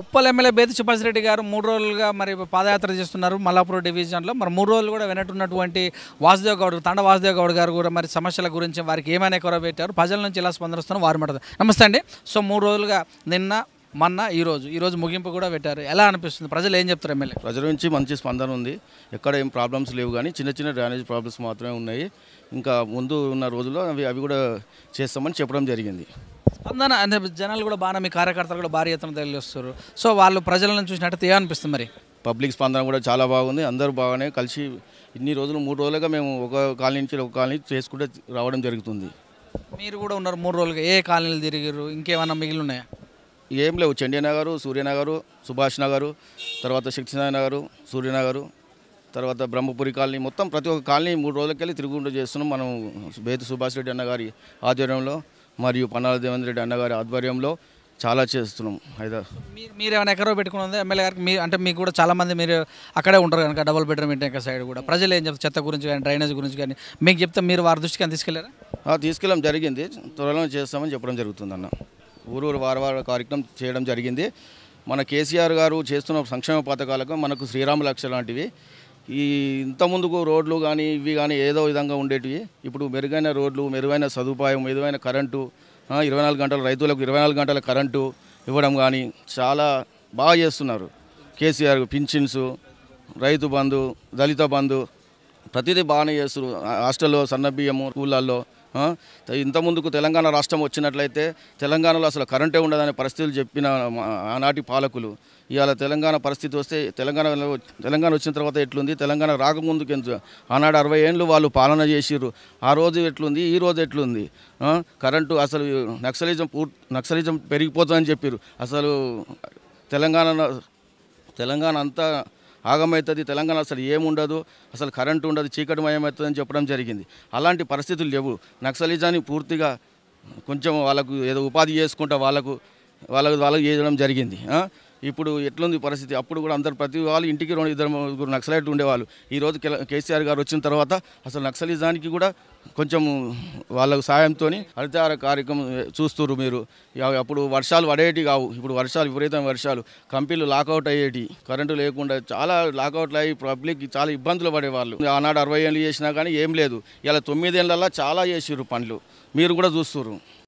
Uppal MLA Bethi Subhash Reddy గారు 3 రోజులుగా మరి పాదయాత్ర చేస్తున్నారు మల్లాపూర్ డివిజన్లో. మరి 3 రోజులు కూడా వినట్టున్నటువంటి వాసుదేవ్ గౌడ్, తండ వాసుదేవ్ గౌడ్ గారు కూడా మరి సమస్యల గురించి వారికి ఏమైనా పెట్టారు, ప్రజల నుంచి ఎలా స్పందనస్తున్నారు వారు మాట. నమస్తే అండి. సో 3 రోజులుగా నిన్న మొన్న ఈరోజు ముగింపు కూడా పెట్టారు. ఎలా అనిపిస్తుంది, ప్రజలు ఏం చెప్తారు? ఎమ్మెల్యే ప్రజల నుంచి మంచి స్పందన ఉంది. ఎక్కడ ఏం ప్రాబ్లమ్స్ లేవు, కానీ చిన్న చిన్న డ్రైనేజ్ ప్రాబ్లమ్స్ మాత్రమే ఉన్నాయి. ఇంకా ముందు ఉన్న రోజుల్లో అవి కూడా చేస్తామని చెప్పడం జరిగింది. స్పందన అంటే జనాలు కూడా బాగా, మీ కార్యకర్తలు కూడా భారీ ఎత్తున తెలియజేస్తారు. సో వాళ్ళు ప్రజలను చూసినట్టయితే ఏమనిపిస్తుంది? మరి పబ్లిక్ స్పందన కూడా చాలా బాగుంది. అందరూ బాగానే కలిసి ఇన్ని రోజులు 3 రోజులుగా మేము ఒక కాలనీ నుంచి ఒక కాలనీ చేసుకుంటే రావడం జరుగుతుంది. మీరు కూడా ఉన్నారు 3 రోజులుగా, ఏ కాలనీలు తిరిగారు, ఇంకేమన్నా మిగిలి ఉన్నాయా? ఏం లేవు, చండీనగరు, సూర్యనగరు, సుభాష్ నగరు, తర్వాత శక్తినారాయణ నగరు, సూర్యనగరు, తర్వాత బ్రహ్మపురి కాలనీ, మొత్తం ప్రతి ఒక్క కాలనీ 3 రోజులకెళ్ళి తిరుగుంటూ చేస్తున్నాం. మనం బేతు సుభాష్ రెడ్డి అన్నగారి ఆధ్వర్యంలో మరియు పన్నాల దేవేంద్ర రెడ్డి అన్నగారి ఆధ్వర్యంలో చాలా చేస్తున్నాం. అయితే మీరు ఏమైనా ఎక్కడో పెట్టుకుని ఉందా ఎమ్మెల్యే గారికి? మీరు అంటే మీకు కూడా చాలామంది మీరు అక్కడే ఉంటారు కనుక డబుల్ బెడ్రూమ్ ఇంటి ఇంకా సైడ్ కూడా ప్రజలు ఏం చెప్తారు చెత్త గురించి కానీ డ్రైనేజ్ గురించి కానీ మీకు చెప్తే మీరు వారి దృష్టికి అని తీసుకెళ్లారా? తీసుకెళ్ళడం జరిగింది. త్వరలో చేస్తామని చెప్పడం జరుగుతుందన్న. ఊరు వార కార్యక్రమం చేయడం జరిగింది. మన కేసీఆర్ గారు చేస్తున్న సంక్షేమ పథకాలకు మనకు శ్రీరామ లక్ష లాంటివి. ఇంత ముందుకు రోడ్లు కానీ ఇవి కానీ ఏదో విధంగా ఉండేటివి. ఇప్పుడు మెరుగైన రోడ్లు, మెరుగైన సదుపాయం, మెరుగైన కరెంటు, 24 గంటలు రైతులకు 24 గంటల కరెంటు ఇవ్వడం కానీ చాలా బాగా చేస్తున్నారు. కేసీఆర్ పింఛన్స్, రైతు బంధు, దళిత బంధు ప్రతిదీ బాగానే చేస్తున్నారు. హాస్టల్లో సన్నబియ్యము, స్కూళ్ళల్లో. ఇంతకుముందుకు తెలంగాణ రాష్ట్రం వచ్చినట్లయితే తెలంగాణలో అసలు కరెంటే ఉండదనే పరిస్థితులు చెప్పిన ఆనాటి పాలకులు ఇవాళ తెలంగాణ పరిస్థితి వస్తే తెలంగాణ వచ్చిన తర్వాత ఎట్లుంది, తెలంగాణ రాకముందుకు ఎంత ఆనాడు 60 ఏళ్ళు వాళ్ళు చేసిర్రు. ఆ రోజు ఎట్లుంది, ఈ రోజు ఎట్లుంది? కరెంటు అసలు నక్సలిజం పెరిగిపోతుందని చెప్పారు. అసలు తెలంగాణ అంతా ఆగమవుతుంది, తెలంగాణ అసలు ఏముండదు, అసలు కరెంటు ఉండదు, చీకటిమయమవుతుందని చెప్పడం జరిగింది. అలాంటి పరిస్థితులు లేవు. నక్సలిజాన్ని పూర్తిగా కొంచెం వాళ్ళకు ఏదో ఉపాధి చేసుకుంటా వాళ్ళకు చేయడం జరిగింది. ఇప్పుడు ఎట్లుంది పరిస్థితి? అప్పుడు కూడా ప్రతి వాళ్ళు ఇంటికి 2-3 నక్సలైట్లు ఉండేవాళ్ళు. ఈరోజు కేసీఆర్ గారు వచ్చిన తర్వాత అసలు నక్సలిజానికి కూడా కొంచెం వాళ్ళ సాయంతో హరితహార కార్యక్రమం చూస్తున్నారు మీరు. అప్పుడు వర్షాలు పడేటి కావు, ఇప్పుడు విపరీతమైన వర్షాలు, కంపెనీలు లాకౌట్ అయ్యేటి, కరెంటు లేకుండా చాలా లాకౌట్లు అయ్యి పబ్లిక్ చాలా ఇబ్బందులు పడేవాళ్ళు. ఆనాడు 60 ఏళ్ళు చేసినా కానీ ఏం లేదు. ఇలా 9 ఏళ్ళల్లో చాలా చేసిర్రు పనులు, మీరు కూడా చూస్తున్నారు.